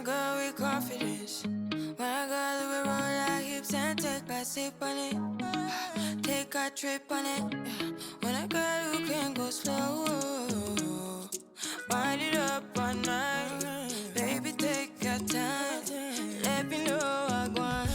girl with confidence. When I got it, we roll our hips and take a sip on it. Take a trip on it. When I got it, we can go slow. Wind it up all night. Baby, take your time. Let me know I want.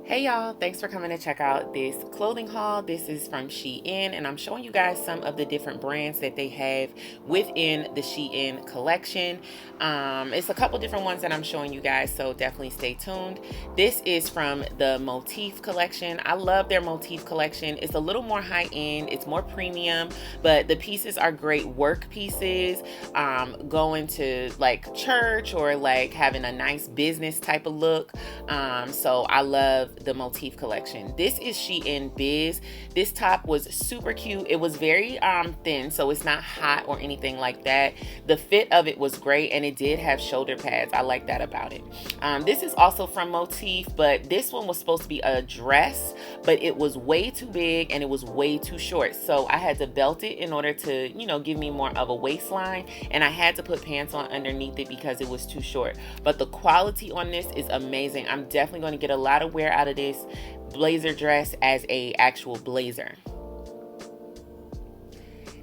Hey y'all, thanks for coming to check out this clothing haul. This is from Shein, and I'm showing you guys some of the different brands that they have within the Shein collection. It's a couple different ones that I'm showing you guys, so definitely stay tuned. This is from the Motif collection. I love their Motif collection. It's a little more high-end, it's more premium, but the pieces are great work pieces, going to like church or like having a nice business type of look. So I love the Motif collection. This is Shein BIZ. This top was super cute. It was very thin, so it's not hot or anything like that. The fit of it was great, and it did have shoulder pads. I like that about it. This is also from Motif, but this one was supposed to be a dress, but it was way too big and it was way too short, so I had to belt it in order to, you know, give me more of a waistline, and I had to put pants on underneath it because it was too short. But the quality on this is amazing. I'm definitely going to get a lot of wear out of this blazer dress as a actual blazer.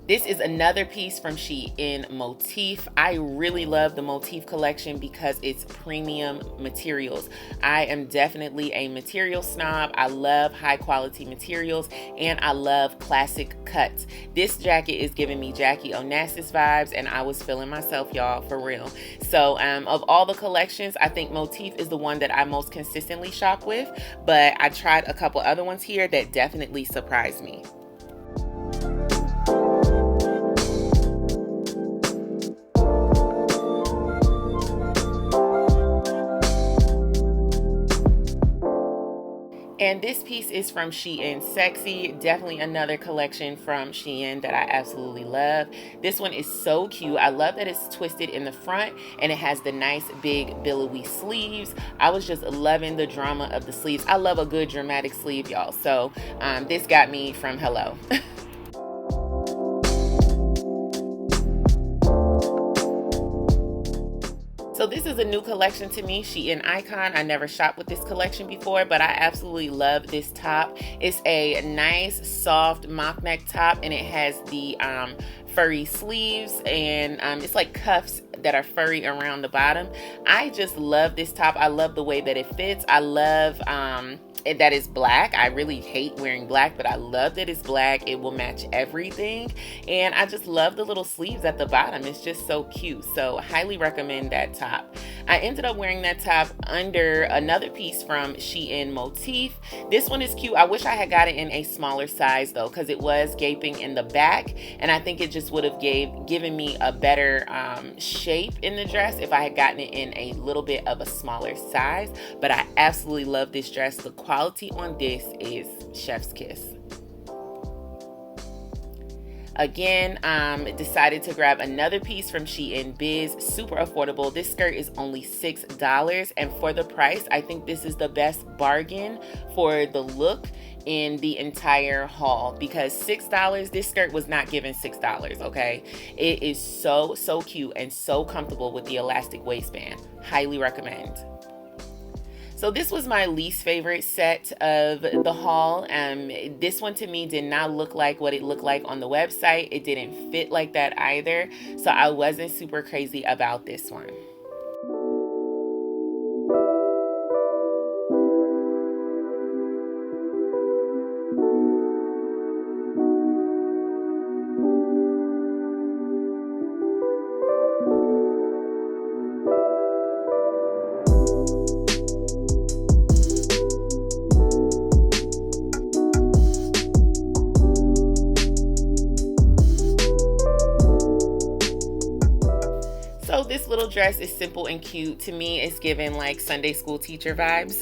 This is another piece from Shein Motif. I really love the Motif collection because it's premium materials. I am definitely a material snob. I love high quality materials and I love classic cuts. This jacket is giving me Jackie Onassis vibes, and I was feeling myself, y'all, for real. So of all the collections, I think Motif is the one that I most consistently shop with, but I tried a couple other ones here that definitely surprised me. And this piece is from Shein Sexy. Definitely another collection from Shein that I absolutely love. This one is so cute. I love that it's twisted in the front and it has the nice big billowy sleeves. I was just loving the drama of the sleeves. I love a good dramatic sleeve, y'all. So this got me from hello. So this is a new collection to me, Shein Icon. I never shopped with this collection before, but I absolutely love this top. It's a nice, soft mock neck top, and it has the furry sleeves, and it's like cuffs that are furry around the bottom. I just love this top. I love the way that it fits. I love that it's black. I really hate wearing black, but I love that it's black. It will match everything, and I just love the little sleeves at the bottom. It's just so cute. So highly recommend that top. I ended up wearing that top under another piece from Shein Motif. This one is cute. I wish I had got it in a smaller size though, because it was gaping in the back, and I think it just would have given me a better shape in the dress if I had gotten it in a little bit of a smaller size. But I absolutely love this dress. The quality on this is chef's kiss. Again, decided to grab another piece from Shein BIZ. Super affordable. This skirt is only $6, and for the price, I think this is the best bargain for the look in the entire haul, because $6, this skirt was not given $6, okay? It is so cute and so comfortable with the elastic waistband. Highly recommend. So this was my least favorite set of the haul. This one to me did not look like what it looked like on the website. It didn't fit like that either. So I wasn't super crazy about this one. So this little dress is simple and cute. To me, it's giving like Sunday school teacher vibes.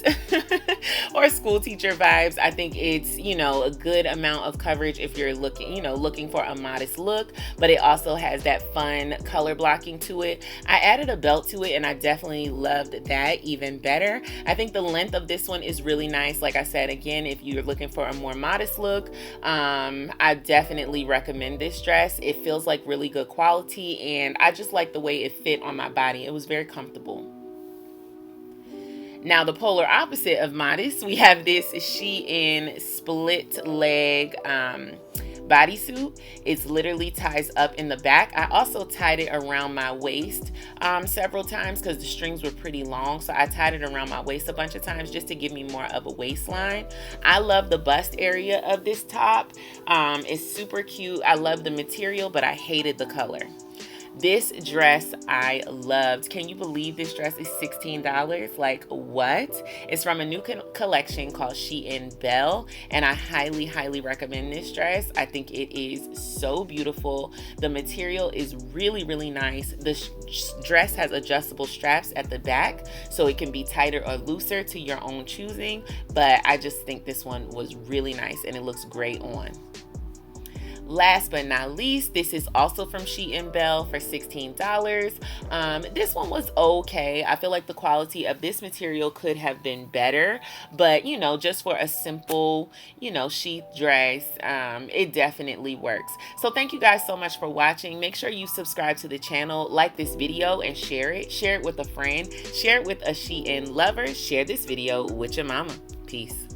or school teacher vibes. I think it's, you know, a good amount of coverage if you're looking, you know, looking for a modest look, but it also has that fun color blocking to it. I added a belt to it and I definitely loved that even better. I think the length of this one is really nice. Like I said, again, if you're looking for a more modest look, I definitely recommend this dress. It feels like really good quality, and I just like the way it fit on my body. It was very comfortable. Now, the polar opposite of modest, we have this Shein split leg bodysuit. It's literally ties up in the back. I also tied it around my waist several times because the strings were pretty long, so I tied it around my waist a bunch of times just to give me more of a waistline. I love the bust area of this top. It's super cute. I love the material, but I hated the color. This dress I loved. Can you believe this dress is $16? Like, what? It's from a new collection called Shein Belle, and I highly, highly recommend this dress. I think it is so beautiful. The material is really, really nice. The dress has adjustable straps at the back, so it can be tighter or looser to your own choosing, but I just think this one was really nice and it looks great on. Last but not least, this is also from Shein Belle for $16. This one was okay. I feel like the quality of this material could have been better, but you know, just for a simple, you know, sheath dress, it definitely works. So thank you guys so much for watching. Make sure you subscribe to the channel, like this video, and share it. Share it with a friend. Share it with a Shein lover. Share this video with your mama. Peace.